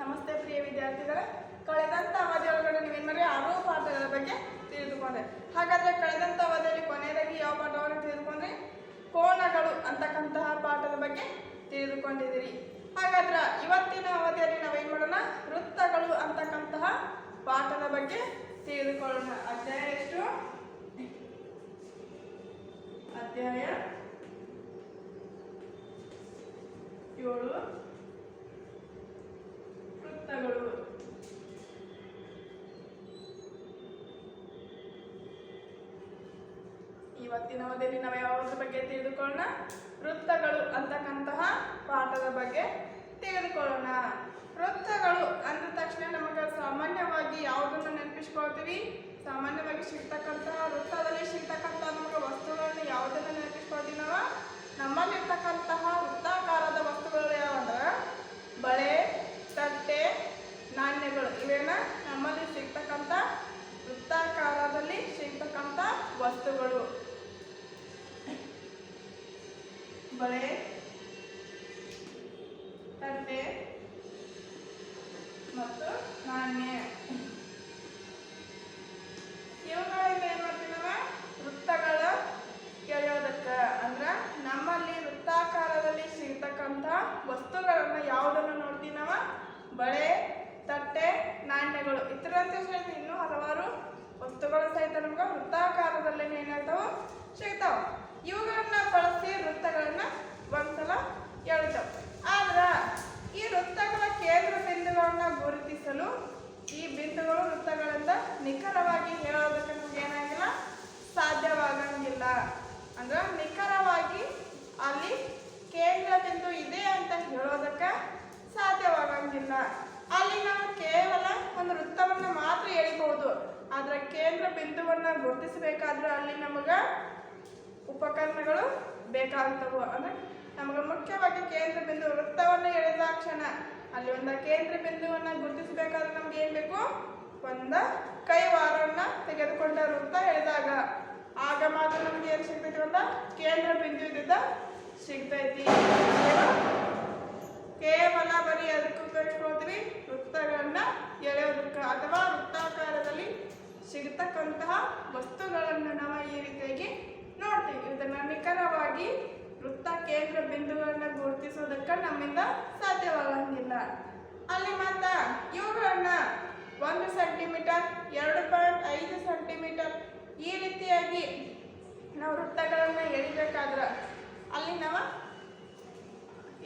ನಮಸ್ತೆ ಪ್ರಿಯ ವಿದ್ಯಾರ್ಥಿಗಳೇ, ಕಳೆದಂತ ಅವಧಿಯೊಳಗಡೆ ನೀವೇನು ಮಾಡಿ 6 ಪಾಠಗಳ ಬಗ್ಗೆ ತಿಳಿದುಕೊಂಡ್ರೆ. ಹಾಗಾದ್ರೆ ಕಳೆದಂತ ಅವಧಿಯಲ್ಲಿ ಕೊನೆಯದಾಗಿ ಯಾವ ಪಾಠವನ್ನು ತಿಳಿದುಕೊಂಡ್ರೆ? ಕೋನಗಳು ಅಂತಕ್ಕಂತಹ ಪಾಠದ ಬಗ್ಗೆ ತಿಳಿದುಕೊಂಡಿದ್ದೀರಿ. ಹಾಗಾದ್ರೆ ಇವತ್ತಿನ ಅವಧಿಯಲ್ಲಿ ನಾವೇನು ಮಾಡೋಣ? ವೃತ್ತಗಳು ಅಂತಕ್ಕಂತಹ ಪಾಠದ ಬಗ್ಗೆ ತಿಳಿದುಕೊಳ್ಳೋಣ. ಅಧ್ಯಾಯ ಎಷ್ಟು? ಅಧ್ಯಾಯ 7 ವೃತ್ತಗಳು. ಇವತ್ತಿನ ಅವಧಿಯಲ್ಲಿ ನಾವು ಯಾವುದ್ರ ಬಗ್ಗೆ ತಿಳಿದುಕೊಳ್ಳೋಣ? ವೃತ್ತಗಳು ಅಂತಕ್ಕಂತಹ ಪಾಠದ ಬಗ್ಗೆ ತಿಳಿದುಕೊಳ್ಳೋಣ. ವೃತ್ತಗಳು ಅಂದ ತಕ್ಷಣ ನಮಗೆ ಸಾಮಾನ್ಯವಾಗಿ ಯಾವುದನ್ನು ನೆನಪಿಸ್ಕೊಳ್ತೀವಿ? ಸಾಮಾನ್ಯವಾಗಿ ಸಿಗ್ತಕ್ಕಂತಹ ವೃತ್ತದಲ್ಲಿ ಸಿಗ್ತಕ್ಕಂತಹ ನಮಗೆ ವಸ್ತುಗಳನ್ನು ಯಾವುದನ್ನು ನೆನಪಿಸ್ಕೊಳ್ತೀವಿ ನಾವು? ನಮ್ಮಲ್ಲಿರ್ತಕ್ಕಂತಹ ವೃತ್ತಾಕಾರದ ವಸ್ತುಗಳು ಯಾವಂದ್ರೆ ಬಳೆ, ತಟ್ಟೆ, ನಾಣ್ಯಗಳು. ಇವೇನ ನಮ್ಮಲ್ಲಿ ಸಿಗ್ತಕ್ಕಂಥ ವೃತ್ತಾಕಾರದಲ್ಲಿ ಸಿಗ್ತಕ್ಕಂಥ ವಸ್ತುಗಳು. ಬಳೆ, ತಟ್ಟೆ ಮತ್ತು ನಾಣ್ಯ. ಇವುಗಳಿಂದ ಏನ್ ಮಾಡ್ತೀವಿ ನಾವು? ವೃತ್ತಗಳ ಎಳೆಯೋದಕ್ಕೆ ಅಂದ್ರ ನಮ್ಮಲ್ಲಿ ವೃತ್ತಾಕಾರದಲ್ಲಿ ಸಿಗ್ತಕ್ಕಂಥ ವಸ್ತುಗಳನ್ನ ಯಾವುದನ್ನು ನೋಡ್ತೀವಿ ನಾವು? ಬಳೆ, ತಟ್ಟೆ, ನಾಣ್ಯಗಳು. ಇತರಂತೆ ಸಹಿತ ಇನ್ನೂ ಹಲವಾರು ವಸ್ತುಗಳು ಸಹಿತ ನಮ್ಗೆ ವೃತ್ತಾಕಾರದಲ್ಲಿ ಏನಾಗ್ತಾವ? ಸಿಗ್ತಾವ. ಇವುಗಳನ್ನ ಬಳಸಿ ವೃತ್ತಗಳನ್ನ ಒಂದ್ಸಲ ಎಳಿತಾವ. ಆದ್ರ ಈ ವೃತ್ತಗಳ ಕೇಂದ್ರ ಬಿಂದುಗಳನ್ನ ಗುರುತಿಸಲು ಈ ಬಿಂದುಗಳು ವೃತ್ತಗಳಿಂದ ನಿಖರವಾಗಿ ಹೇಳೋದಕ್ಕೆ ನಮ್ಗೆ ಏನಾಗಿಲ್ಲ? ಸಾಧ್ಯವಾಗಂಗಿಲ್ಲ. ಅಂದ್ರ ನಿಖರವಾಗಿ ಅಲ್ಲಿ ಕೇಂದ್ರ ಬಿಂದು ಇದೆ ಅಂತ ಹೇಳೋದಕ್ಕೆ ಸಾಧ್ಯವಾಗಂಗಿಲ್ಲ. ಅಲ್ಲಿ ನಾವು ಕೇವಲ ಒಂದು ವೃತ್ತವನ್ನು ಮಾತ್ರ ಎಳಿಬಹುದು. ಆದ್ರೆ ಕೇಂದ್ರ ಬಿಂದುವನ್ನ ಗುರುತಿಸಬೇಕಾದ್ರೆ ಅಲ್ಲಿ ನಮಗ ಉಪಕರಣಗಳು ಬೇಕಾಗ್ತವು. ಅಂದ್ರೆ ನಮಗೆ ಮುಖ್ಯವಾಗಿ ಕೇಂದ್ರ ಬಿಂದು ವೃತ್ತವನ್ನು ಎಳೆದಾಕ್ಷಣ ಅಲ್ಲಿ ಒಂದು ಕೇಂದ್ರ ಬಿಂದುವನ್ನ ಗುರುತಿಸಬೇಕಾದ್ರೆ ನಮ್ಗೆ ಏನ್ ಬೇಕು? ಒಂದು ಕೈವಾರವನ್ನ ತೆಗೆದುಕೊಂಡ ವೃತ್ತ ಎಳೆದಾಗ ಆಗ ಮಾತ್ರ ನಮ್ಗೆ ಏನ್ ಸಿಗ್ತೈತಿ? ಒಂದು ಕೇಂದ್ರ ಬಿಂದು ಇದ್ದ ಸಿಗ್ತೈತಿ. ಕೇವಲ ಬರೀ ಅದಕ್ಕೆ ಉಪಯೋಗಿಸ್ಕೊಳ್ತೀವಿ ವೃತ್ತಗಳನ್ನ ಎಳೆಯೋದಕ್ಕೆ ಅಥವಾ ವೃತ್ತಾಕಾರದಲ್ಲಿ ಸಿಗತಕ್ಕಂತಹ ವಸ್ತುಗಳನ್ನು ನಾವು ಈ ರೀತಿಯಾಗಿ ನೋಡ್ತೀವಿ. ಇದನ್ನ ನಿಖರವಾಗಿ ವೃತ್ತ ಕೇಂದ್ರ ಬಿಂದುಗಳನ್ನ ಗುರುತಿಸೋದಕ್ಕೆ ನಮ್ಮಿಂದ ಸಾಧ್ಯವಾಗಂಗಿಲ್ಲ. ಅಲ್ಲಿ ಮಾತ್ರ ಇವುಗಳನ್ನ 1 ಸೆಂಟಿಮೀಟರ್, 2.5 ಸೆಂಟಿಮೀಟರ್ ಈ ರೀತಿಯಾಗಿ ನಾವು ವೃತ್ತಗಳನ್ನ ಎಳಿಬೇಕಾದ್ರೆ ಅಲ್ಲಿ ನಾವು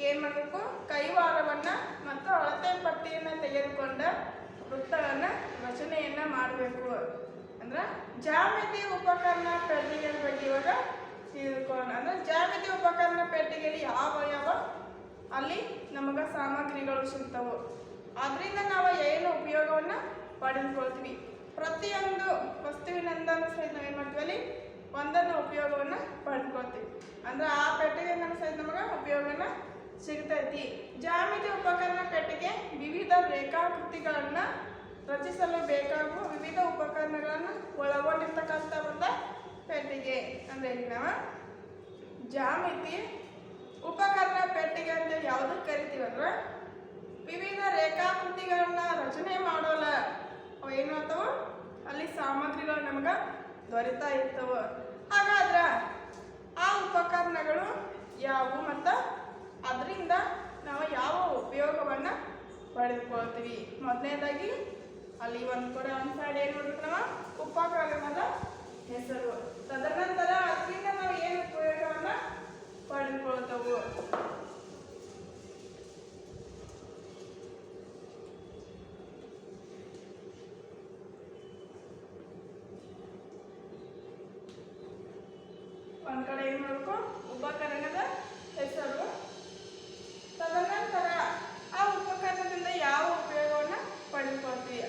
ಏನ್ ಮಾಡಬೇಕು? ಕೈವಾರವನ್ನ ಮತ್ತು ಅಳತೆ ಪಟ್ಟಿಯನ್ನ ತೆಗೆದುಕೊಂಡ ವೃತ್ತಗಳನ್ನ ರಚನೆಯನ್ನ ಮಾಡಬೇಕು. ಅಂದ್ರೆ ಜಾಮಿತಿ ಉಪಕರಣ ಪೆಟ್ಟಿಗೆಗಳ ಬಗ್ಗೆ ಇವಾಗ ತಿಳ್ಕೊಳ್ಳೋಣ. ಅಂದ್ರೆ ಜಾಮಿತಿ ಉಪಕರಣ ಪೆಟ್ಟಿಗೆಯಲ್ಲಿ ಯಾವ ಅಲ್ಲಿ ನಮಗ ಸಾಮಗ್ರಿಗಳು ಸಿಗ್ತಾವು. ಅದರಿಂದ ನಾವು ಏನು ಉಪಯೋಗವನ್ನ ಪಡೆದುಕೊಳ್ತೀವಿ? ಪ್ರತಿಯೊಂದು ವಸ್ತುವಿನಿಂದಲೂ ಸಹಿತ ನಾವು ಏನು ಮಾಡ್ತೀವಿ? ಅಲ್ಲಿ ಒಂದನ್ನು ಉಪಯೋಗವನ್ನ ಪಡೆದುಕೊಳ್ತೀವಿ. ಅಂದ್ರೆ ಆ ಪೆಟ್ಟಿಗೆಯಿಂದ ಸಹಿತ ನಮಗೆ ಉಪಯೋಗನ ಸಿಗ್ತೈತಿ. ಜಾಮಿತಿ ಉಪಕರಣ ಪೆಟ್ಟಿಗೆ ವಿವಿಧ ರೇಖಾಕೃತಿಗಳನ್ನ ರಚಿಸಲು ಬೇಕಾಗುವ ವಿವಿಧ ಉಪಕರಣಗಳನ್ನು ಒಳಗೊಂಡಿರ್ತಕ್ಕಂಥ ಒಂದು ಪೆಟ್ಟಿಗೆ. ಅಂದ್ರೆ ಇಲ್ಲಿ ನಾವು ಜಾಮಿತಿ ಉಪಕರಣ ಪೆಟ್ಟಿಗೆ ಅಂತ ಯಾವುದಕ್ಕೆ ಕರಿತೀವಿ ಅಂದ್ರೆ ವಿವಿಧ ರೇಖಾಕೃತಿಗಳನ್ನ ರಚನೆ ಮಾಡೋಲ್ಲ ಏನು ಆಗ್ತಾವ? ಅಲ್ಲಿ ಸಾಮಗ್ರಿಗಳು ನಮ್ಗೆ ದೊರೀತಾ ಇರ್ತವ. ಹಾಗಾದ್ರೆ ಆ ಉಪಕರಣಗಳು ಯಾವುವು ಮತ್ತು ಅದರಿಂದ ನಾವು ಯಾವ ಉಪಯೋಗವನ್ನು ಪಡೆದುಕೊಳ್ತೀವಿ? ಮೊದಲನೇದಾಗಿ ಅಲ್ಲಿ ಒಂದು ಕಡೆ ಒಂದು ಸೈಡ್ ಏನು ಮಾಡ್ಬೇಕು? ನಾವು ಉಪಕರಣದ ಹೆಸರು. ತದನಂತರ ಅದರಿಂದ ನಾವು ಏನು ಉಪಯೋಗವನ್ನು ಪಡೆದುಕೊಳ್ತೇವೆ? ಒಂದ್ ಕಡೆ ಏನ್ ಮಾಡ್ಬೇಕು? ಉಪಕರಣದ ಹೆಸರು. ತದನಂತರ ಆ ಉಪಕರಣದಿಂದ ಯಾವ ಉಪಯೋಗವನ್ನ ಪಡೆದುಕೊಳ್ತೀವಿ?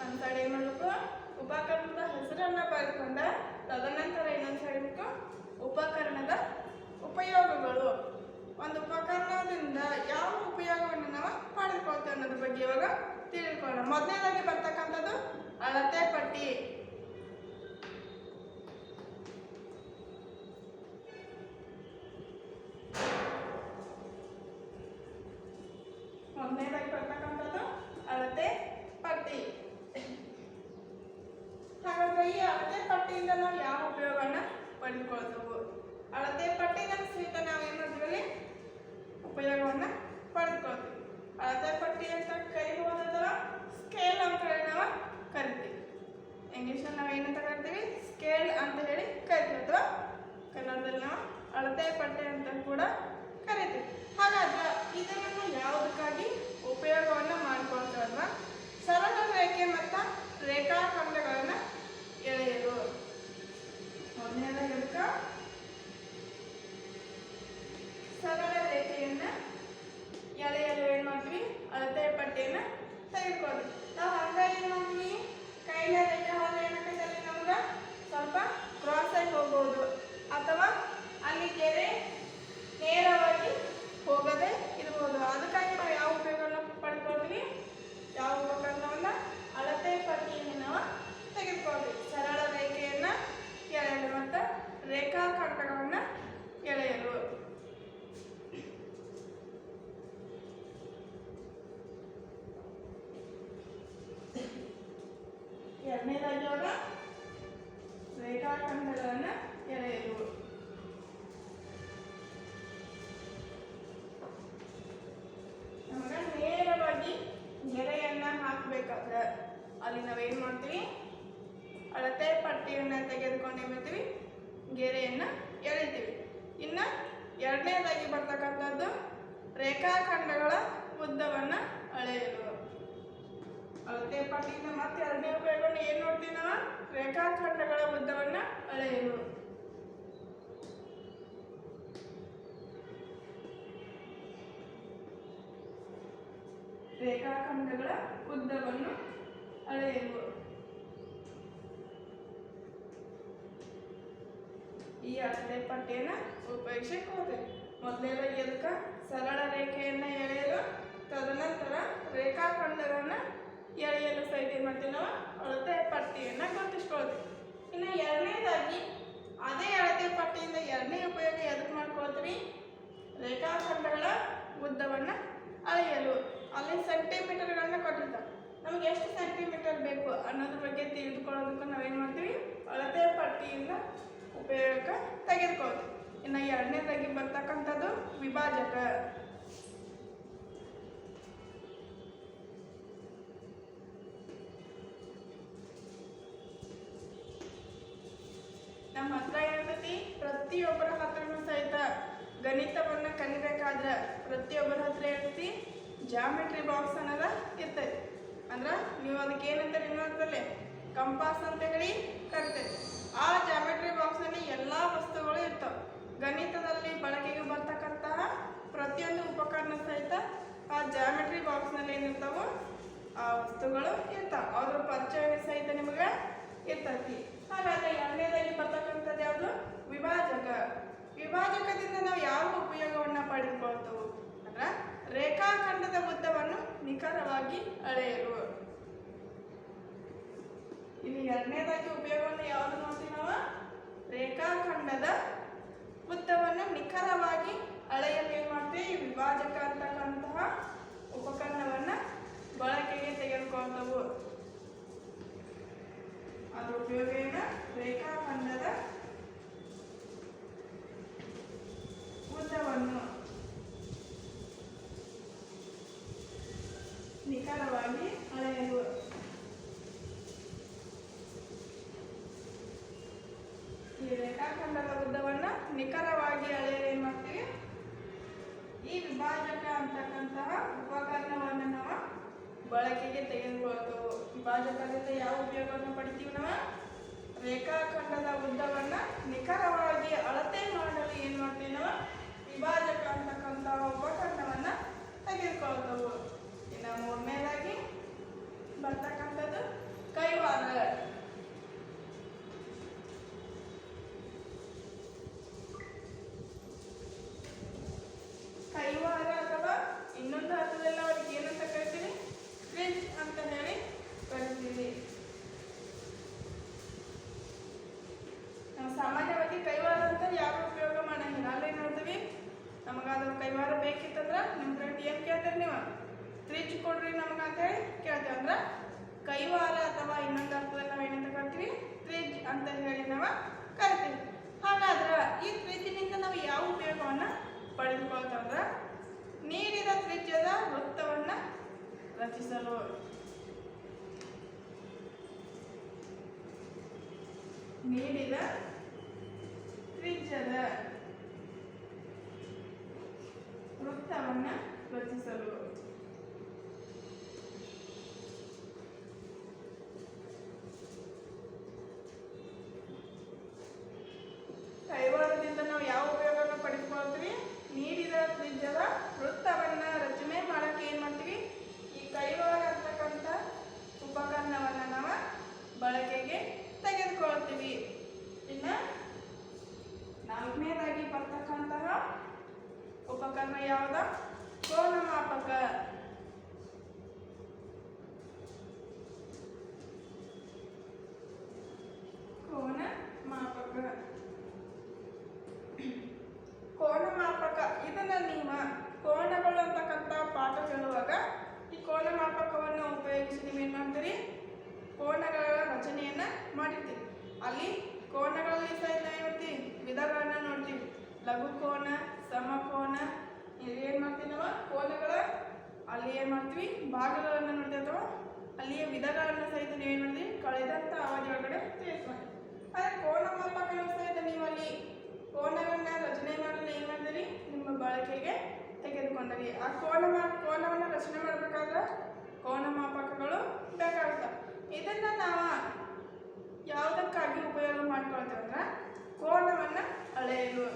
ಒಂದ್ ಕಡೆ ಏನ್ ಮಾಡ್ಬೇಕು? ಉಪಕರಣದ ಹೆಸರನ್ನ ಬರೆದುಕೊಂಡ ತದನಂತರ ಇನ್ನೊಂದು ಸೈಡ್ ಉಪಕರಣದ ಉಪಯೋಗಗಳು. ಮೊದಲನೇದಾಗಿ ಬರ್ತಕ್ಕಂಥದ್ದು ಅಳತೆ ಪಟ್ಟಿ. ಹಾಗಾದ್ರೆ ಈ ಅಳತೆ ಪಟ್ಟಿಯಿಂದ ನಾವು ಯಾವ ಉಪಯೋಗವನ್ನ ಪಡೆದುಕೊಳ್ತೇವೆ? ಅಳತೆ ಪಟ್ಟಿನ ಸಹಿತ ನಾವು ಏನು ಮಾಡ್ತೀವಿ, ಉಪಯೋಗವನ್ನ ಪಡೆದುಕೊಳ್ತೀವಿ. ಅಳತೆ ಪಟ್ಟಿ ಅಂತ ಕರಿಬಹುದು ಅಥವಾ ಸ್ಕೇಲ್ ಅಂತ ಹೇಳಿ ನಾವು ಕರಿತೀವಿ. ಇಂಗ್ಲೀಷಲ್ಲಿ ನಾವು ಏನಂತ ಕರಿತೀವಿ? ಸ್ಕೇಲ್ ಅಂತ ಹೇಳಿ ಕರಿತೀವಿ, ಅಥವಾ ಕನ್ನಡದಲ್ಲಿ ನಾವು ಅಳತೆ ಪಟ್ಟಿ ಅಂತ ಕೂಡ ಕರಿತೀವಿ. ಹಾಗಾದ್ರೆ ಇದನ್ನು ಯಾವುದಕ್ಕಾಗಿ ಉಪಯೋಗವನ್ನು ಮಾಡಿಕೊಳ್ತಾರಲ್ವ? ಸರಳ ರೇಖೆ ಮತ್ತು ರೇಖಾಖಂಡಗಳನ್ನು ಎಳೆಯಲು. ಮೊದಲನೇದಾಗಿ ಅದಕ್ಕೆ ಸರಳ ರೇಖೆಯನ್ನು ಎಳೆಯಲು ಏನು ಮಾಡ್ತೀವಿ? ಅಳತೆ ಪಟ್ಟಿಯನ್ನು ತೆಗೆದುಕೊಳ್ಳಿ. ನಾವು ಹಂಗಾಗಿ ಏನು ಮಾಡ್ತೀವಿ? ಕೈಲ ರೇಖೆ ಹೋದ್ರೆ ಏನಾಗ್ತೈತೆ, ನಮ್ಗೆ ಸ್ವಲ್ಪ ಕ್ರಾಸ್ ಆಗಿ ಹೋಗ್ಬೋದು, ಅಥವಾ ಅಲ್ಲಿ ಗೆರೆ ನೇರವಾಗಿ ಹೋಗದೆ ಇರ್ಬೋದು. ಅದಕ್ಕಾಗಿ ನಾವು ಯಾವ ಉಪಯೋಗವನ್ನು ಪಡ್ಕೊಳ್ತೀವಿ? ಯಾವ ಉಪಕರಣವನ್ನು? ಅಳತೆ ಪಟ್ಟಿಯನ್ನು ನಾವು ತೆಗೆದುಕೊಳ್ತೀವಿ. ಸರಳ ರೇಖೆಯನ್ನು ಎಳೆಯಲು ಮತ್ತು ರೇಖಾಖಂಡಗಳನ್ನು ಎಳೆಯಲು. ಎರಡನೇದಾಗಿ ಅವರ ರೇಖಾಖಂಡಗಳನ್ನು ಎಳೆಯಲು. ನಮಗೆ ನೇರವಾಗಿ ಗೆರೆಯನ್ನ ಹಾಕಬೇಕಾದ್ರೆ ಅಲ್ಲಿ ನಾವೇನು ಮಾಡ್ತೀವಿ? ಅಳತೆ ಪಟ್ಟಿಯನ್ನು ತೆಗೆದುಕೊಂಡು ಏನು ಮಾಡ್ತೀವಿ? ಗೆರೆಯನ್ನು ಎಳಿತೀವಿ. ಇನ್ನು ಎರಡನೇದಾಗಿ ಬರ್ತಕ್ಕಂಥದ್ದು ರೇಖಾಖಂಡಗಳ ಉದ್ದವನ್ನು ಅಳೆಯಲು. ಅಳತೆ ಪಟ್ಟಿಯಿಂದ ಮತ್ತೆ ಎರಡನೇ ಉಪಯೋಗವನ್ನು ಏನು ನೋಡ್ತೀವಿ ನಾವು? ರೇಖಾಖಂಡಗಳ ಉದ್ದವನ್ನು ಅಳೆಯಲು. ರೇಖಾಖಂಡಗಳ ಉದ್ದವನ್ನು ಅಳೆಯಲು. ಈ ಅಳತೆ ಪಟ್ಟಿಯನ್ನು ಉಪಯೋಗಿಸಿಕೊಳ್ಳುತ್ತೇವೆ. ಮೊದಲನೇದಾಗಿ ಅದಕ್ಕೆ ಸರಳ ರೇಖೆಯನ್ನು ಎಳೆಯಲು, ತದನಂತರ ರೇಖಾಖಂಡಗಳನ್ನು ಎಳೆಯಲು ಸಹಿತ ಏನು ಮಾಡ್ತೀವಿ ನಾವು? ಅಳತೆ ಪಟ್ಟಿಯನ್ನು ಗುರುತಿಸ್ಕೊಳ್ತೀವಿ. ಇನ್ನು ಎರಡನೇದಾಗಿ ಅದೇ ಅಳತೆ ಪಟ್ಟಿಯಿಂದ ಎರಡನೇ ಉಪಯೋಗ ಎದಕ್ಕೆ ಮಾಡ್ಕೊಳ್ತೀವಿ? ರೇಖಾಖಂಡಗಳ ಉದ್ದವನ್ನು ಅಳೆಯಲು. ಅಲ್ಲಿ ಸೆಂಟಿಮೀಟರ್ಗಳನ್ನ ಕೊಟ್ಟಿರ್ತಾರೆ. ನಮ್ಗೆ ಎಷ್ಟು ಸೆಂಟಿಮೀಟರ್ ಬೇಕು ಅನ್ನೋದ್ರ ಬಗ್ಗೆ ತಿಳಿದುಕೊಳ್ಳೋದಕ್ಕೂ ನಾವೇನು ಮಾಡ್ತೀವಿ? ಅಳತೆ ಪಟ್ಟಿಯಿಂದ ಉಪಯೋಗಕ್ಕೆ ತೆಗೆದುಕೊಳ್ತೀವಿ. ಇನ್ನು ಎರಡನೇದಾಗಿ ಬರ್ತಕ್ಕಂಥದ್ದು ವಿಭಾಜಕ. ನಮ್ಮ ಹತ್ರ ಏನಿರ್ತೈತಿ? ಪ್ರತಿಯೊಬ್ಬರ ಹತ್ರನೂ ಸಹಿತ ಗಣಿತವನ್ನು ಕಲಿಬೇಕಾದ್ರೆ ಪ್ರತಿಯೊಬ್ಬರ ಹತ್ರ ಇರ್ತೈತಿ ಜಾಮೆಟ್ರಿ ಬಾಕ್ಸ್ ಅನ್ನೋದ ಇರ್ತೈತಿ. ಅಂದ್ರೆ ನೀವು ಅದಕ್ಕೆ ಏನಂತಾರೆ ಇನ್ನೊಂದ್ರಲ್ಲಿ ಕಂಪಾಸ್ ಅಂತ ಹೇಳಿ ಕರಿತೈತಿ. ಆ ಜಾಮೆಟ್ರಿ ಬಾಕ್ಸ್ನಲ್ಲಿ ಎಲ್ಲ ವಸ್ತುಗಳು ಇರ್ತವೆ. ಗಣಿತದಲ್ಲಿ ಬಳಕೆಗೆ ಬರ್ತಕ್ಕಂತಹ ಪ್ರತಿಯೊಂದು ಉಪಕರಣ ಸಹಿತ ಆ ಜಾಮೆಟ್ರಿ ಬಾಕ್ಸ್ನಲ್ಲಿ ಏನಿರ್ತಾವೋ ಆ ವಸ್ತುಗಳು ಇರ್ತಾವೆ. ಅದ್ರ ಪರಿಚಯ ಸಹಿತ ನಿಮಗೆ ಇರ್ತೈತಿ. ಹಾಗಾದ್ರೆ ಎರಡನೇದಾಗಿ ಬರ್ತಕ್ಕಂಥದ್ದು ಯಾವುದು? ವಿಭಾಜಕ. ವಿಭಾಜಕದಿಂದ ನಾವು ಯಾವ ಉಪಯೋಗವನ್ನು ಪಡೆದುಕೊಳ್ತೇವೆ ಅಂದ್ರೆ ರೇಖಾಖಂಡದ ಉದ್ದವನ್ನು ನಿಖರವಾಗಿ ಅಳೆಯಲು. ಇಲ್ಲಿ ಎರಡನೇದಾಗಿ ಉಪಯೋಗವನ್ನು ಯಾವುದು ನೋಡ್ತೀವಿ ನಾವು? ರೇಖಾಖಂಡದ ಉದ್ದವನ್ನು ನಿಖರವಾಗಿ ಅಳೆಯಲು ಏನು ಮಾಡ್ತೀವಿ? ವಿಭಾಜಕ ಅಂತಕ್ಕಂತಹ ಉಪಕರಣವನ್ನು ಬಳಕೆಗೆ ತೆಗೆದುಕೊಳ್ತವು. ಅದರ ಉಪಯೋಗ ಏನು? ರೇಖಾಖಂಡದ ಉದ್ದವನ್ನು ನಿಖರವಾಗಿ ಅಳೆಯಲು. ಈ ರೇಖಾಖಂಡದ ಉದ್ದವನ್ನು ನಿಖರವಾಗಿ ಅಳೆಯಲು ಏನು ಮಾಡ್ತೀವಿ? ಈ ವಿಭಾಜಕ ಅಂತಕ್ಕಂತಹ ಉಪಕರಣವನ್ನು ನಾವು ಬಳಕೆಗೆ ತೆಗೆದುಕೊಳ್ತೇವೆ. ವಿಭಾಜಕದಿಂದ ಯಾವ ಉಪಯೋಗವನ್ನು ಪಡಿತೀವಿ ನಾವು? ರೇಖಾಖಂಡದ ಉದ್ದವನ್ನು ನಿಖರವಾಗಿ ಅಳತೆ ಮಾಡಲು ಏನು ಮಾಡ್ತೀವಿ ನಾವು? ವಿಭಾಜಕ ಅಂತಕ್ಕಂತಹ ಉಪಕರಣವನ್ನು ತೆಗೆದುಕೊಳ್ತೇವೆ. ಇನ್ನು ಮೂರನೇದಾಗಿ ಬರ್ತಕ್ಕಂಥದ್ದು ಕೈವಾರ. ಕೈವಾರ ಅಥವಾ ಇನ್ನೊಂದು ಅರ್ಥದಲ್ಲಿ ಅವ್ರಿಗೆ ಏನಂತ ಕರಿತೀವಿ? ಕ್ರಿಂಚ್ ಅಂತ ಹೇಳಿ ಕರಿತೀವಿ. ನಾವು ಸಾಮಾನ್ಯವಾಗಿ ಕೈವಾರ ಅಂತ ಯಾರು ಉಪಯೋಗ ಮಾಡಂಗಿಲ್ಲ. ಅಲ್ಲೇ ನೋಡ್ತೀವಿ ನಮಗಾದ್ರೂ ಕೈವಾರ ಬೇಕಿತ್ತಂದ್ರೆ ನಿಮ್ಮ ಫ್ರೆಂಡ್ ಏನು ಕೇಳ್ತಾರೆ ನೀವು? ತ್ರಿಜ್ ಕೊಡ್ರಿ ನಮ್ಗೆ ಅಂತೇಳಿ ಕೇಳ್ತೀವಿ. ಅಂದ್ರೆ ಕೈವಾರ ಅಥವಾ ಇನ್ನೊಂದು ಅರ್ಥದಲ್ಲಿ ನಾವು ಏನಂತ ಕರಿತೀವಿ, ತ್ರಿಜ್ ಅಂತ ಹೇಳಿ ನಾವು ಕರಿತೀವಿ. ಹಾಗಾದ್ರೆ ಈ ತ್ರಿಜ್ನಿಂದ ನಾವು ಯಾವ ಉಪಯೋಗವನ್ನು ಪಡೆದುಕೊಳ್ತಂದ್ರೆ ನೀಡಿದ ತ್ರಿಜ್ಯದ ವೃತ್ತವನ್ನು ರಚಿಸಲು. ನೀಡಿದ ತ್ರಿಜ್ಯದ ವೃತ್ತವನ್ನು ರಚಿಸಲು. ಕೈವಾರದಿಂದ ನಾವು ಯಾವ ಉಪಯೋಗವನ್ನು ಪಡೆದುಕೊಳ್ತೀವಿ, ನೀಡಿದ ತ್ರಿಜ್ಯದ ವೃತ್ತವನ್ನು ರಚನೆ ಮಾಡೋಕ್ಕೆ ಏನು ಮಾಡ್ತೀವಿ, ಈ ಕೈವಾರ ಅಂತಕ್ಕಂಥ ಉಪಕರಣವನ್ನು ನಾವು ಬಳಕೆಗೆ ತೆಗೆದುಕೊಳ್ತೀವಿ. ಇನ್ನು ನಾಲ್ಕನೇದಾಗಿ ಬರ್ತಕ್ಕಂತಹ ಉಪಕರಣ ಯಾವುದು, ಕೋನಮಾಪಕ. ಕೋನಮಾಪಕ ಇದನ್ನ ನೀವು ಕೋನಗಳು ಅಂತಕ್ಕಂಥ ಪಾಠ ಹೇಳುವಾಗ ಈ ಕೋನಮಾಪಕವನ್ನು ಉಪಯೋಗಿಸಿ ನೀವೇನು ಮಾಡ್ತೀರಿ, ಕೋನಗಳ ರಚನೆಯನ್ನ ಮಾಡಿರ್ತೀವಿ. ಅಲ್ಲಿ ಕೋನಗಳಲ್ಲಿ ಸಹಿತ ನೋಡ್ತೀವಿ, ವಿಧಗಳನ್ನ ನೋಡ್ತೀವಿ. ಲಘು ಕೋನ, ಸಮಕೋನ, ಏನು ಮಾಡ್ತೀವಿ ನಾವು ಕೋನಗಳ ಅಲ್ಲಿ ಏನು ಮಾಡ್ತೀವಿ, ಭಾಗಗಳನ್ನು ನೋಡ್ತೀವಿ ಅಥವಾ ಅಲ್ಲಿಯ ವಿಧಗಳನ್ನು ಸಹಿತ ನೀವೇನು ಮಾಡ್ತೀವಿ ಕಳೆದಂಥ ಅವಧಿ ಒಳಗಡೆ ತಿಳಿಸ್ತೀವಿ. ಆದರೆ ಕೋನಮಾಪಕನ ಸಹಿತ ನೀವು ಅಲ್ಲಿ ಕೋನಗಳನ್ನ ರಚನೆ ಮಾಡಲು ಏನು ಮಾಡಿದಿರಿ, ನಿಮ್ಮ ಬಳಕೆಗೆ ತೆಗೆದುಕೊಂಡರಿ. ಆ ಕೋನವನ್ನು ರಚನೆ ಮಾಡಬೇಕಾದ್ರೆ ಕೋನಮಾಪಕಗಳು ಬೇಕಾಗುತ್ತವೆ. ಇದನ್ನು ನಾವು ಯಾವುದಕ್ಕಾಗಿ ಉಪಯೋಗ ಮಾಡ್ಕೊಳ್ತೇವೆ ಅಂದ್ರೆ ಕೋನವನ್ನು ಅಳೆಯಲು.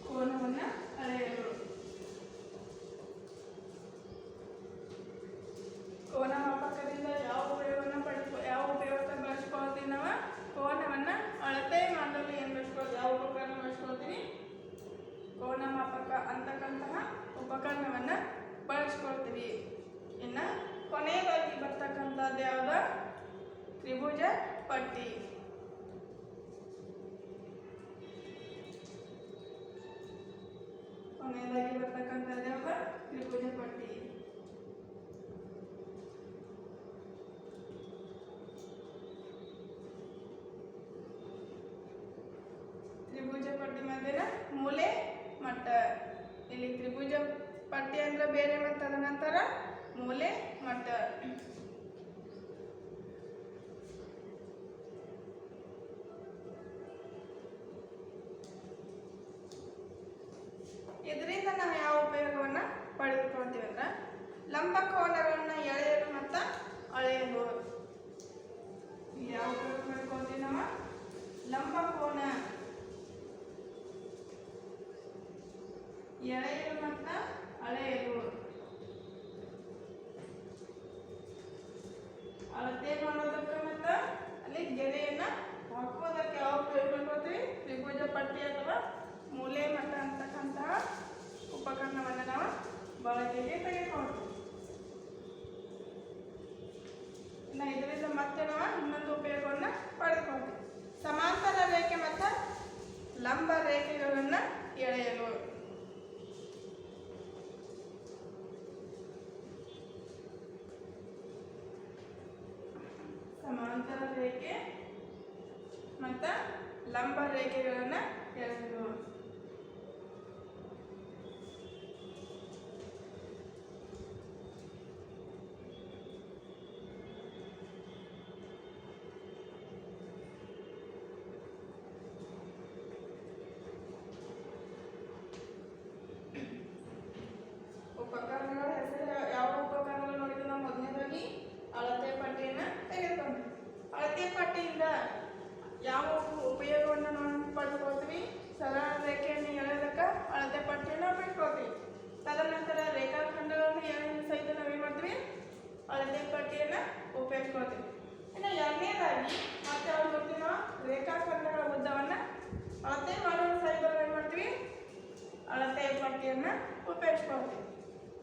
ಕೋನವನ್ನು ಅಳೆಯಲು ಕೋನಮಾಪಕದಿಂದ ಯಾವ ಉಪಯೋಗಕ್ಕೆ ಬಳಸ್ಕೊಳ್ತೀವಿ ನಾವು, ಕೋನವನ್ನು ಅಳತೆ ಮಾಡಲು ಏನು ಬಳಸ್ಕೊಳ್ತೀವಿ, ಯಾವ ಉಪಕರಣ ಬಳಸ್ಕೊಳ್ತೀವಿ, ಕೋನಮಾಪಕ ಅಂತಕ್ಕಂತಹ ಉಪಕರಣವನ್ನು ಬಳಸ್ಕೊಳ್ತೀವಿ. ಇನ್ನು ಕೊನೆಯದಾಗಿ ಬರ್ತಕ್ಕಂಥದ್ದು ಯಾವುದು, ತ್ರಿಭುಜ ಪಟ್ಟಿ. ಕೊನೆಯದಾಗಿ ಬರ್ತಕ್ಕಂಥದ್ದು ಯಾವುದು, ತ್ರಿಭುಜ ಪಟ್ಟಿ. ತ್ರಿಭುಜ ಪಟ್ಟಿ ಮಧ್ಯೆ ಮೂಲೆ ಮಟ್ಟ. ಇಲ್ಲಿ ತ್ರಿಭುಜ ಪಟ್ಟಿ ಅಂದ್ರೆ ಬೇರೆ, ಮತ್ತು ಅದರ ನಂತರ ಮೂಲೆ ಮಟ್ಟ. ಇದರಿಂದ ನಾವು ಯಾವ ಉಪಯೋಗವನ್ನು ಪಡೆದುಕೊಳ್ತೀವಿ ಅಂದ್ರೆ ಲಂಬ ಕೋನಗಳನ್ನು ಎಳೆಯಲು ಮತ್ತು ಅಳೆಯಲು. ಯಾವ ಉಪಯೋಗ ಪಡ್ಕೊಳ್ತೀವಿ ನಾವು, ಲಂಬ ಕೋನ ಎಳೆಯಲು ಮತ್ತು ಅಳೆಯಲು. ಅಳತೆ ಮಾಡೋದಕ್ಕೆ ಮತ್ತು ಅಲ್ಲಿ ಗೆರೆಯನ್ನು ಹಾಕುವುದಕ್ಕೆ ಯಾವ ಉಪಯೋಗ ಮಾಡ್ಕೊಳ್ತೀವಿ, ತ್ರಿಭುಜ ಪಟ್ಟಿ ಅಥವಾ ಮೂಲೆ ಮಟ್ಟ ಅಂತಕ್ಕಂತಹ ಉಪಕರಣವನ್ನು ನಾವು ಬಳಕೆಗೆ ತೆಗೆದುಕೊಳ್ತೀವಿ. ಇನ್ನು ಇದರಿಂದ ಮತ್ತೆ ನಾವು ಇನ್ನೊಂದು ಉಪಯೋಗವನ್ನು ಪಡೆದುಕೊಳ್ತೀವಿ, ಸಮಾಂತರ ರೇಖೆ ಮತ್ತು ಲಂಬ ರೇಖೆಗಳನ್ನು ಎಳೆಯಲು. ಸಮಾಂತರ ರೇಖೆ ಮತ್ತು ಲಂಬ ರೇಖೆಗಳನ್ನು ಎಳೆಯಲು. ಉಪಕರಣಗಳ ಹೆಸರು ಯಾವ ಉಪಕರಣಗಳು ನೋಡಿದ್ರೆ ನಾವು ಮೊದಲನೇದಾಗಿ ಅಳತೆ ಪಟ್ಟಿಯನ್ನು ತೆಗೆದುಕೊಂಡು, ಅಳತೆ ಪಟ್ಟಿಯಿಂದ ಯಾವ ಉಪಯೋಗವನ್ನು ನಾವು ಪಡ್ಕೊಳ್ತೀವಿ, ಸರಳ ರೇಖೆಯನ್ನು ಎಳೆಯೋದಕ್ಕೆ ಅಳತೆ ಪಟ್ಟಿಯನ್ನು ಉಪಯೋಗಿಸ್ಕೊಳ್ತೀವಿ. ತದನಂತರ ರೇಖಾಖಂಡಗಳನ್ನು ಎಳೆಯಲು ಸಹಿತ ನಾವೇನು ಮಾಡ್ತೀವಿ, ಅಳತೆ ಪಟ್ಟಿಯನ್ನು ಉಪಯೋಗಿಸ್ಕೊಳ್ತೀವಿ. ಇನ್ನು ಎರಡನೇದಾಗಿ ಮತ್ತೆ ಯಾವ್ದು ನೋಡ್ತೀವಿ ನಾವು, ರೇಖಾಖಂಡಗಳ ಉದ್ದವನ್ನು ಅಳತೆ ಮಾಡಲು ಸಹಿತ ಏನು ಮಾಡ್ತೀವಿ, ಅಳತೆ ಪಟ್ಟಿಯನ್ನು ಉಪಯೋಗಿಸ್ಕೊಳ್ತೀವಿ.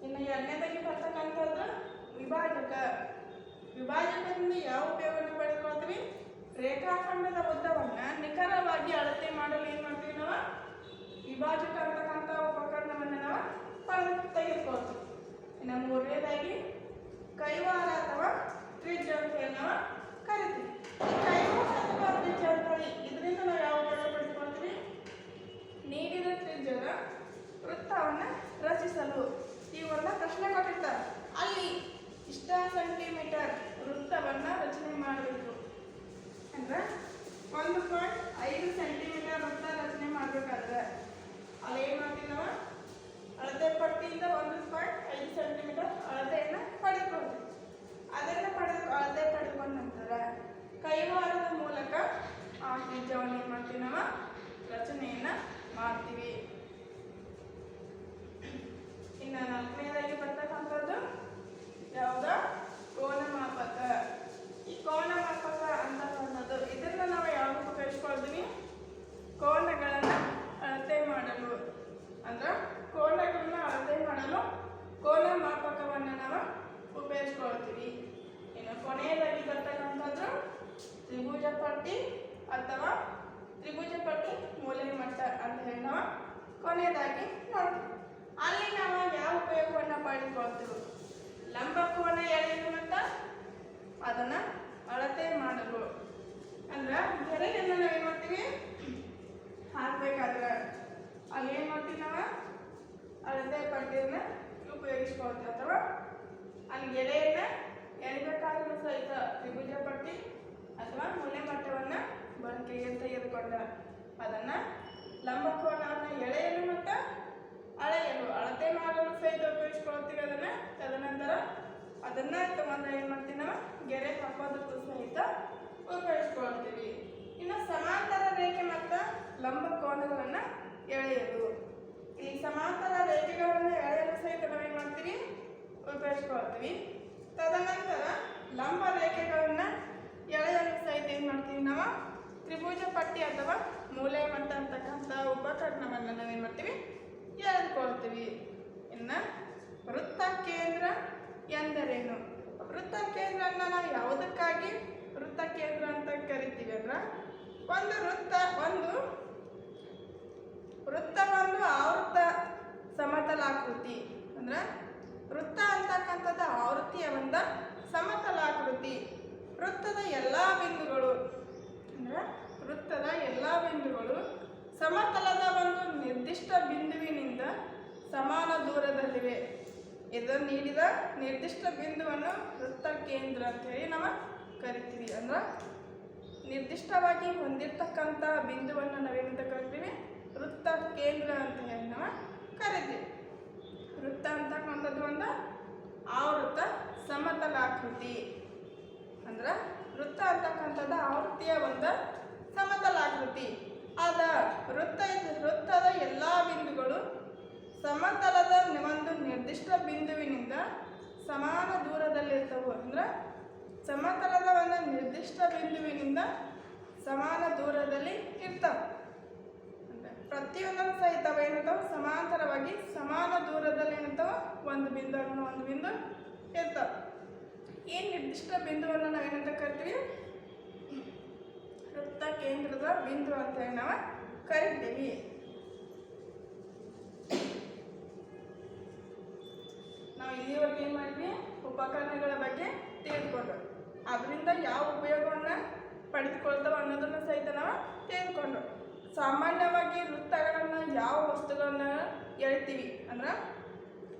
ಇನ್ನು ಎರಡನೇದಾಗಿ ಬರ್ತಕ್ಕಂಥದ್ದು ವಿಭಾಜಕ. ವಿಭಾಜಕದಿಂದ ಯಾವ ಉಪಯೋಗವನ್ನು ಪಡೆದುಕೊಳ್ತೀವಿ, ರೇಖಾಖಂಡದ ಉದ್ದವನ್ನು ನಿಖರವಾಗಿ ಅಳತೆ ಮಾಡಲು ಏನು ಮಾಡ್ತೀವಿ ನಾವು ವಿಭಾಜಕ ಅಂತಕ್ಕಂಥ ಉಪಕರಣವನ್ನು ನಾವು ತೆಗೆದುಕೊಳ್ತೀವಿ. ಇನ್ನು ಮೂರನೇದಾಗಿ ಕೈವಾರ ಅಥವಾ ತ್ರಿಜ್ಯ ಅಂತ ಹೇಳಿ ನಾವು ಕರಿತೀವಿ. ಈ ಕೈವಾರ ಅಥವಾ ತ್ರಿಜ್ಯ ಅಂತ ಹೇಳಿ ಇದರಿಂದ ನಾವು ಯಾವ ಉಪಯೋಗ ಪಡೆದುಕೊಳ್ತೀವಿ? ನೀಡಿದ ತ್ರಿಜ್ಯದ ವೃತ್ತವನ್ನು ರಚಿಸಲು ಈ ಒಂದು ಪ್ರಶ್ನೆ ಕೊಟ್ಟಿರ್ತಾರೆ. ಅಲ್ಲಿ ಇಷ್ಟ ಸೆಂಟಿಮೀಟರ್ ವೃತ್ತವನ್ನು ರಚನೆ ಮಾಡಬೇಕು ಅಂದ್ರೆ 1.5 ಸೆಂಟಿಮೀಟರ್ ವೃತ್ತ ರಚನೆ ಮಾಡಬೇಕಾದ್ರೆ ಅಲ್ಲಿ ಏನು ಮಾಡ್ತೀವಿ ನಾವು ಅಳತೆ ಪಟ್ಟಿಯಿಂದ 1.5 ಸೆಂಟಿಮೀಟರ್ ಅಳತೆಯನ್ನು ಪಡೆದುಕೊಳ್ತೀವಿ. ಅದನ್ನು ಅಳತೆ ಪಡೆದುಕೊಂಡ ನಂತರ ಕೈವಾರದ ಮೂಲಕ ಆ ತ್ರಿಜ್ಯವನ್ನು ಏನು ಮಾಡ್ತೀವಿ ನಾವು ರಚನೆಯನ್ನು ಮಾಡ್ತೀವಿ. ಇನ್ನು ನಾಲ್ಕನೇದಾಗಿ ಬರ್ತಕ್ಕಂಥದ್ದು ಯಾವುದ ಕೋನಮಾಪಕ. ಈ ಕೋನಮಾಪಕ ಅಂತಕ್ಕಂಥದ್ದು ಇದನ್ನು ನಾವು ಯಾವಾಗ ಉಪಯೋಗಿಸ್ಕೊಳ್ತೀವಿ? ಕೋನಗಳನ್ನು ಅಳತೆ ಮಾಡಲು ಅಂದ್ರೆ ಕೋನಗಳನ್ನ ಅಳತೆ ಮಾಡಲು ಕೋನಮಾಪಕವನ್ನು ನಾವು ಉಪಯೋಗಿಸ್ಕೊಳ್ತೀವಿ. ಇನ್ನು ಕೊನೆಯದಾಗಿ ಬರ್ತಕ್ಕಂಥದ್ದು ತ್ರಿಭುಜ ಪಟ್ಟಿ ಅಥವಾ ತ್ರಿಭುಜ ಪಟ್ಟಿ ಮೂಲೆ ಮಟ್ಟ ಅಂತ ಹೇಳಿ ನಾವು ಕೊನೆಯದಾಗಿ ನೋಡ್ತೀವಿ. ಅಲ್ಲಿ ನಾವು ಯಾವ ಉಪಯೋಗವನ್ನು ಪಡೆದುಕೊಳ್ತೀವಿ? ಲಂಬಕೋನ ಎಳೆಯಲು ಮತ್ತು ಅದನ್ನು ಅಳತೆ ಮಾಡಲು ಅಂದ್ರೆ ಗೆರೆಯನ್ನು ನಾವು ಏನು ಮಾಡ್ತೀವಿ ಹಾಕಬೇಕಾದ್ರೆ ಅಲ್ಲಿ ಏನು ಮಾಡ್ತೀವಿ ನಾವು ಅಳತೆ ಪಟ್ಟಿಯನ್ನು ಉಪಯೋಗಿಸ್ಕೊಳ್ತೀವಿ. ಅಥವಾ ಅಲ್ಲಿ ಗೆರೆಯನ್ನು ಎಳಿಬೇಕಾದ್ರೂ ಸಹಿತ ತ್ರಿಭುಜ ಪಟ್ಟಿ ಅಥವಾ ಮೂಲೆ ಮಟ್ಟವನ್ನು ಬಳಕೆಗೆ ತೆಗೆದುಕೊಂಡ ಅದನ್ನು ಲಂಬಕೋನವನ್ನು ಎಳೆಯಲು ಮತ್ತು ಅಳೆಯಲು ಅಳತೆ ಮಾಡಲು ಸಹಿತ ಉಪಯೋಗಿಸ್ಕೊಳ್ತೀವಿ. ತದನಂತರ ಅದನ್ನು ತಗೊಂಡು ಏನು ಮಾಡ್ತೀವಿ ನಾವು ಗೆರೆ ಹಾಕೋದಕ್ಕೂ ಸಹಿತ ಉಪಯೋಗಿಸ್ಕೊಳ್ತೀವಿ. ಇನ್ನು ಸಮಾಂತರ ರೇಖೆ ಮತ್ತು ಲಂಬಕೋನಗಳನ್ನು ಎಳೆಯಲು ಈ ಸಮಾಂತರ ರೇಖೆಗಳನ್ನು ಎಳೆಯಲು ಸಹಿತ ನಾವೇನು ಮಾಡ್ತೀವಿ ಉಪಯೋಗಿಸ್ಕೊಳ್ತೀವಿ. ತದನಂತರ ಲಂಬ ರೇಖೆಗಳನ್ನು ಎಳೆಯಲು ಸಹಿತ ಏನು ಮಾಡ್ತೀವಿ ನಾವು ತ್ರಿಭುಜ ಪಟ್ಟಿ ಅಥವಾ ಮೂಲೆ ಮಟ್ಟ ಅಂತಕ್ಕಂಥ ಉಪಕರಣವನ್ನು ನಾವೇನು ಮಾಡ್ತೀವಿ ಎಳೆದುಕೊಳ್ತೀವಿ. ಇನ್ನು ವೃತ್ತ ಕೇಂದ್ರ ಎಂದರೇನು? ವೃತ್ತ ಕೇಂದ್ರನ ನಾವು ಯಾವುದಕ್ಕಾಗಿ ವೃತ್ತ ಕೇಂದ್ರ ಅಂತ ಕರಿತೀವಿ ಅಂದ್ರೆ ಒಂದು ಆವೃತ್ತ ಸಮತಲಾಕೃತಿ ಅಂದ್ರೆ ವೃತ್ತ ಅಂತಕ್ಕಂಥದ್ದು ಆವೃತ್ತಿಯ ಒಂದು ಸಮತಲಾಕೃತಿ. ವೃತ್ತದ ಎಲ್ಲ ಬಿಂದುಗಳು ಸಮತಲದ ಒಂದು ನಿರ್ದಿಷ್ಟ ಬಿಂದುವಿನಿಂದ ಸಮಾನ ದೂರದಲ್ಲಿವೆ. ಇದನ್ನು ನೀಡಿದ ನಿರ್ದಿಷ್ಟ ಬಿಂದುವನ್ನು ವೃತ್ತ ಕೇಂದ್ರ ಅಂತ ಹೇಳಿ ನಾವು ಕರಿತೀವಿ. ಅಂದ್ರೆ ನಿರ್ದಿಷ್ಟವಾಗಿ ಹೊಂದಿರತಕ್ಕಂಥ ಬಿಂದುವನ್ನು ನಾವೇನಂತ ಕರಿತೀವಿ ವೃತ್ತ ಕೇಂದ್ರ ಅಂತ ಹೇಳಿ ನಾವು ಕರಿತೀವಿ. ವೃತ್ತ ಅಂತಕ್ಕಂಥದ್ದು ಒಂದು ಆವೃತ್ತ ಸಮತಲಾಕೃತಿ ಅಂದ್ರೆ ವೃತ್ತ ಅಂತಕ್ಕಂಥದ್ದು ಆವೃತ್ತಿಯ ಒಂದು ಸಮತಲಾಕೃತಿ. ಆದ ವೃತ್ತದ ಎಲ್ಲ ಬಿಂದುಗಳು ಸಮತಲದ ಒಂದು ನಿರ್ದಿಷ್ಟ ಬಿಂದುವಿನಿಂದ ಸಮಾನ ದೂರದಲ್ಲಿರ್ತವೆ. ಅಂದ್ರೆ ಸಮತಲದ ಒಂದು ನಿರ್ದಿಷ್ಟ ಬಿಂದುವಿನಿಂದ ಸಮಾನ ದೂರದಲ್ಲಿ ಇರ್ತವೆ. ಪ್ರತಿಯೊಂದನ್ನು ಸಹಿತ ಏನಿರ್ತಾವೆ ಸಮಾಂತರವಾಗಿ ಸಮಾನ ದೂರದಲ್ಲಿ ಏನಿರ್ತಾವೆ ಒಂದು ಬಿಂದು ಇರ್ತವೆ. ಈ ನಿರ್ದಿಷ್ಟ ಬಿಂದುವನ್ನು ನಾವೇನಂತ ಕರಿತೀವಿ ವೃತ್ತ ಕೇಂದ್ರದ ಬಿಂದು ಅಂತ ಹೇಳಿ ನಾವು ಕರಿತೀವಿ. ನಾವು ಇಲ್ಲಿವರೆಗೆ ಏನು ಮಾಡಿದ್ವಿ ಉಪಕರಣಗಳ ಬಗ್ಗೆ ತಿಳಿದುಕೊಂಡು ಅದರಿಂದ ಯಾವ ಉಪಯೋಗವನ್ನು ಪಡೆದುಕೊಳ್ತಾವೆ ಅನ್ನೋದನ್ನು ಸಹಿತ ನಾವು ತಿಳಿದುಕೊಂಡು ಸಾಮಾನ್ಯವಾಗಿ ವೃತ್ತಗಳನ್ನು ಯಾವ ವಸ್ತುಗಳನ್ನ ಎಳಿತೀವಿ ಅಂದ್ರೆ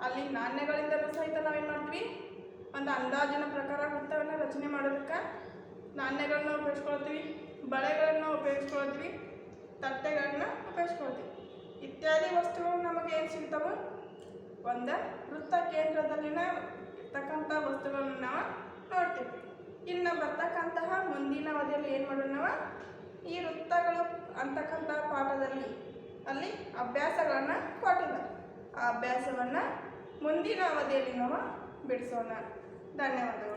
ಅಲ್ಲಿ ನಾಣ್ಯಗಳಿಂದಲೂ ಸಹಿತ ನಾವೇನು ಮಾಡ್ತೀವಿ ಒಂದು ಅಂದಾಜಿನ ಪ್ರಕಾರ ವೃತ್ತವನ್ನು ರಚನೆ ಮಾಡೋದಕ್ಕೆ ನಾಣ್ಯಗಳನ್ನ ಉಪಯೋಗಿಸ್ಕೊಳ್ತೀವಿ, ಬಳೆಗಳನ್ನು ಉಪಯೋಗಿಸ್ಕೊಳ್ತೀವಿ, ತಟ್ಟೆಗಳನ್ನ ಉಪಯೋಗಿಸ್ಕೊಳ್ತೀವಿ. ಇತ್ಯಾದಿ ವಸ್ತುಗಳು ನಮಗೆ ಏನು ಸಿಗ್ತವೆ ಒಂದು ವೃತ್ತ ಕೇಂದ್ರದಲ್ಲಿನ ಇರ್ತಕ್ಕಂಥ ವಸ್ತುಗಳನ್ನು ನಾವು ನೋಡ್ತೀವಿ. ಇನ್ನು ಬರ್ತಕ್ಕಂತಹ ಮುಂದಿನ ಅವಧಿಯಲ್ಲಿ ಏನು ಮಾಡೋಣ ನಾವು ಈ ವೃತ್ತಗಳು ಅಂತಕ್ಕಂಥ ಪಾಠದಲ್ಲಿ ಅಲ್ಲಿ ಅಭ್ಯಾಸಗಳನ್ನು ಕೊಟ್ಟಿದ್ದಾರೆ. ಆ ಅಭ್ಯಾಸವನ್ನು ಮುಂದಿನ ಅವಧಿಯಲ್ಲಿ ನಾವು ಬಿಡಿಸೋಣ. ಧನ್ಯವಾದಗಳು.